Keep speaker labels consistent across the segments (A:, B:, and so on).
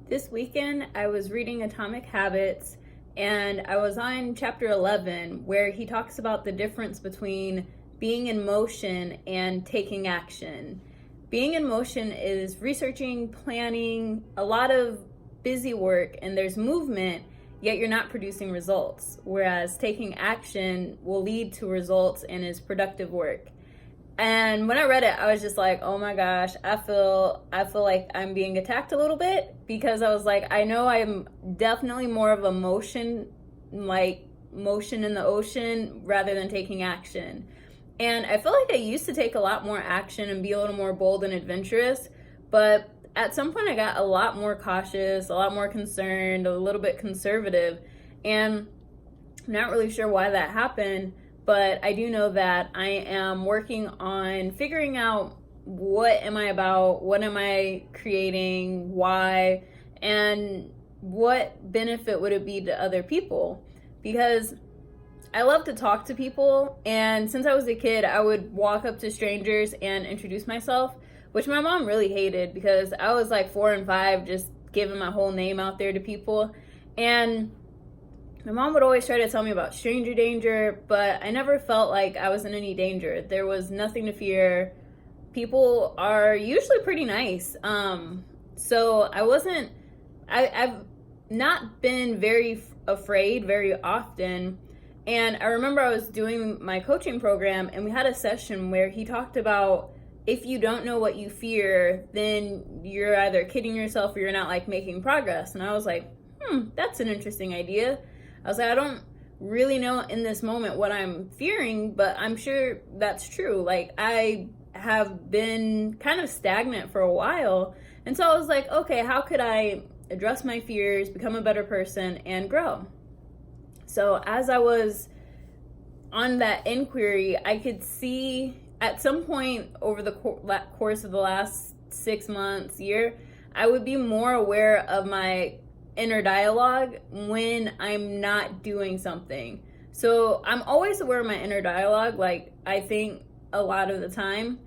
A: This weekend, I was reading Atomic Habits, and I was on chapter 11, where he talks about the difference between being in motion and taking action. Being in motion is researching, planning, a lot of busy work, and there's movement, yet you're not producing results. Whereas taking action will lead to results and is productive work. And when I read it, I was just like, oh my gosh, I feel like I'm being attacked a little bit, because I was like, I know I'm definitely more of a motion in the ocean rather than taking action. And I feel like I used to take a lot more action and be a little more bold and adventurous, but at some point I got a lot more cautious, a lot more concerned, a little bit conservative, and I'm not really sure why that happened. But I do know that I am working on figuring out what am I about, what am I creating, why, and what benefit would it be to other people? Because I love to talk to people, and since I was a kid, I would walk up to strangers and introduce myself, which my mom really hated because I was like 4 and 5 just giving my whole name out there to people. And my mom would always try to tell me about stranger danger, but I never felt like I was in any danger. There was nothing to fear. People are usually pretty nice. So I've not been very afraid very often. And I remember I was doing my coaching program, and we had a session where he talked about, if you don't know what you fear, then you're either kidding yourself or you're not making progress. And I was like, that's an interesting idea. I was like, I don't really know in this moment what I'm fearing, but I'm sure that's true. I have been kind of stagnant for a while. And so I was like, okay, how could I address my fears, become a better person, and grow? So as I was on that inquiry, I could see at some point over the course of the last 6 months, year, I would be more aware of my inner dialogue when I'm not doing something. So I'm always aware of my inner dialogue, I think a lot of the time.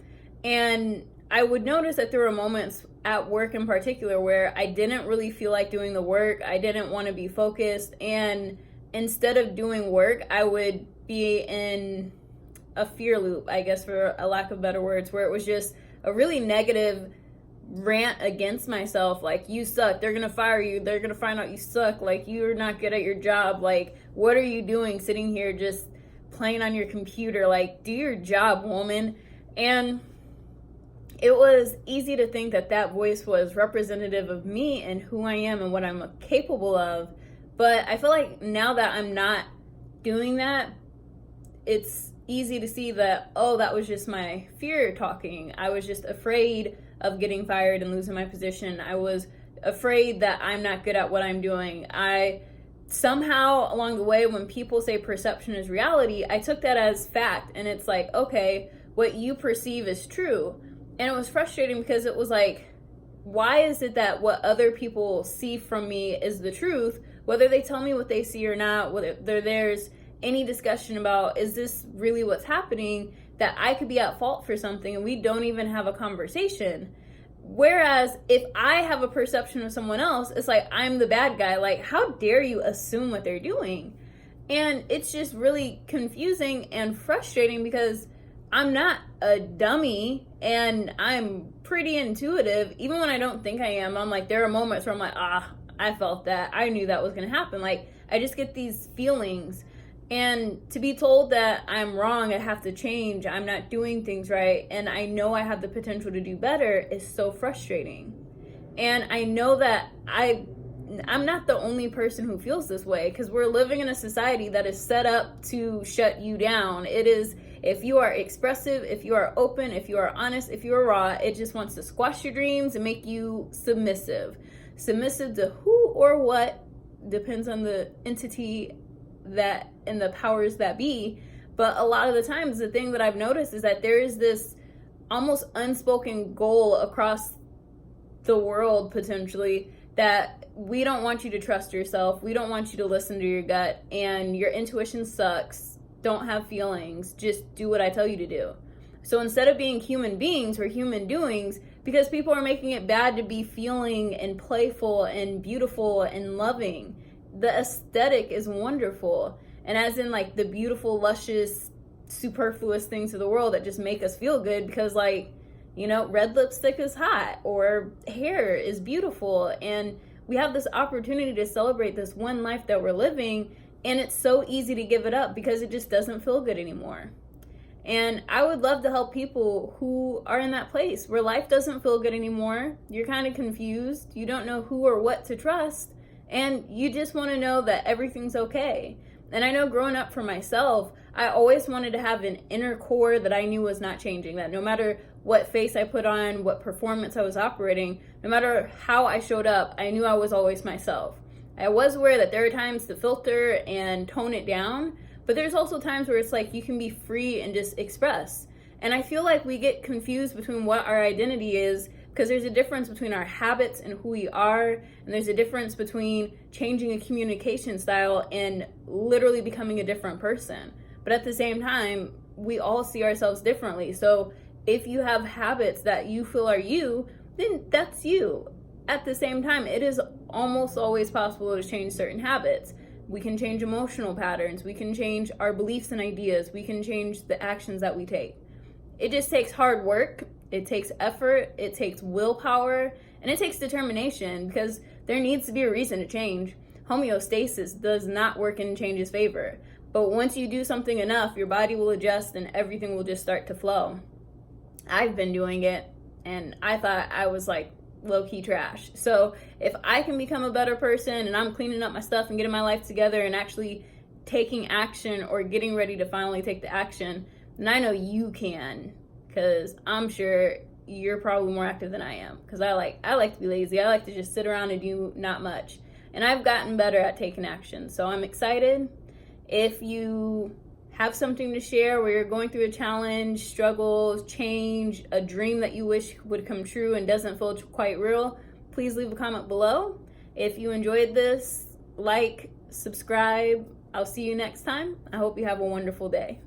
A: And I would notice that there were moments at work in particular where I didn't really feel like doing the work. I didn't want to be focused. And instead of doing work, I would be in a fear loop, I guess, for a lack of better words, where it was just a really negative rant against myself, you suck, they're gonna fire you, they're gonna find out you suck, you're not good at your job, what are you doing sitting here just playing on your computer, do your job, woman. And it was easy to think that that voice was representative of me and who I am and what I'm capable of. But I feel like now that I'm not doing that, it's easy to see that, oh, that was just my fear talking. I was just afraid of getting fired and losing my position. I was afraid that I'm not good at what I'm doing. I somehow along the way, when people say perception is reality, I took that as fact. And it's like, okay, what you perceive is true. And it was frustrating because it was like, why is it that what other people see from me is the truth, whether they tell me what they see or not, whether there's any discussion about, is this really what's happening, that I could be at fault for something and we don't even have a conversation. Whereas if I have a perception of someone else, it's like I'm the bad guy. How dare you assume what they're doing? And it's just really confusing and frustrating because I'm not a dummy and I'm pretty intuitive. Even when I don't think I am, I'm like, there are moments where I'm like, I felt that. I knew that was going to happen. I just get these feelings. And to be told that I'm wrong, I have to change, I'm not doing things right, and I know I have the potential to do better is so frustrating. And I know that I'm not the only person who feels this way, because we're living in a society that is set up to shut you down. It is, if you are expressive, if you are open, if you are honest, if you are raw, it just wants to squash your dreams and make you submissive. Submissive to who or what depends on the entity that and the powers that be. But a lot of the times, the thing that I've noticed is that there is this almost unspoken goal across the world, potentially, that we don't want you to trust yourself, we don't want you to listen to your gut, and your intuition sucks, don't have feelings, just do what I tell you to do. So instead of being human beings, we're human doings, because people are making it bad to be feeling and playful and beautiful and loving. The aesthetic is wonderful, and as in like the beautiful, luscious, superfluous things of the world that just make us feel good, because like, you know, red lipstick is hot or hair is beautiful, and we have this opportunity to celebrate this one life that we're living, and it's so easy to give it up because it just doesn't feel good anymore. And I would love to help people who are in that place where life doesn't feel good anymore. You're kind of confused. You don't know who or what to trust. And you just want to know that everything's okay. And I know growing up for myself, I always wanted to have an inner core that I knew was not changing. That no matter what face I put on, what performance I was operating, no matter how I showed up, I knew I was always myself. I was aware that there are times to filter and tone it down, but there's also times where it's like you can be free and just express. And I feel like we get confused between what our identity is, because there's a difference between our habits and who we are, and there's a difference between changing a communication style and literally becoming a different person. But at the same time, we all see ourselves differently. So if you have habits that you feel are you, then that's you. At the same time, it is almost always possible to change certain habits. We can change emotional patterns. We can change our beliefs and ideas. We can change the actions that we take. It just takes hard work. It takes effort. It takes willpower. And it takes determination, because there needs to be a reason to change. Homeostasis does not work in change's favor. But once you do something enough, your body will adjust and everything will just start to flow. I've been doing it, and I thought I was like low-key trash. So if I can become a better person and I'm cleaning up my stuff and getting my life together and actually taking action or getting ready to finally take the action, then I know you can, because I'm sure you're probably more active than I am, because I like to be lazy. I like to just sit around and do not much, and I've gotten better at taking action. So I'm excited. If you have something to share where you're going through a challenge, struggle, change, a dream that you wish would come true and doesn't feel quite real, please leave a comment below. If you enjoyed this, like, subscribe. I'll see you next time. I hope you have a wonderful day.